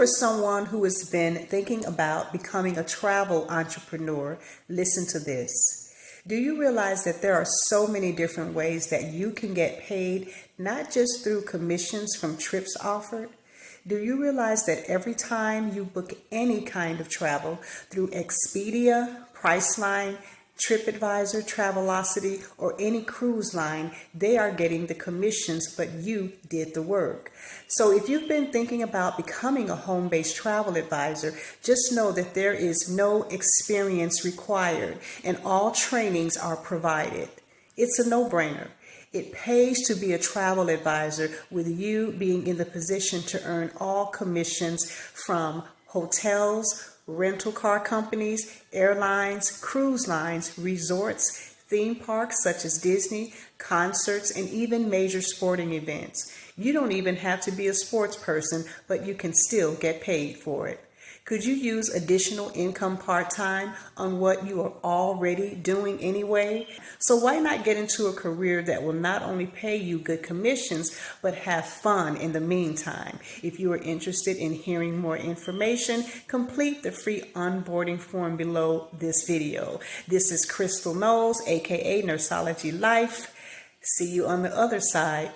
someone who has been thinking about becoming a travel entrepreneur, listen to this. Do you realize that there are so many different ways that you can get paid, not just through commissions from trips offered? Do you realize that every time you book any kind of travel through Expedia, Priceline, TripAdvisor, Travelocity, or any cruise line, they are getting the commissions, but you did the work. So if you've been thinking about becoming a home-based travel advisor, just know that there is no experience required and all trainings are provided. It's a no-brainer. It pays to be a travel advisor with you being in the position to earn all commissions from hotels, rental car companies, airlines, cruise lines, resorts, theme parks such as Disney, concerts, and even major sporting events. You don't even have to be a sports person, but you can still get paid for it. Could you use additional income part-time on what you are already doing anyway? So why not get into a career that will not only pay you good commissions, but have fun in the meantime? If you are interested in hearing more information, complete the free onboarding form below this video. This is Crystal Knowles, aka Nurseology Life. See you on the other side.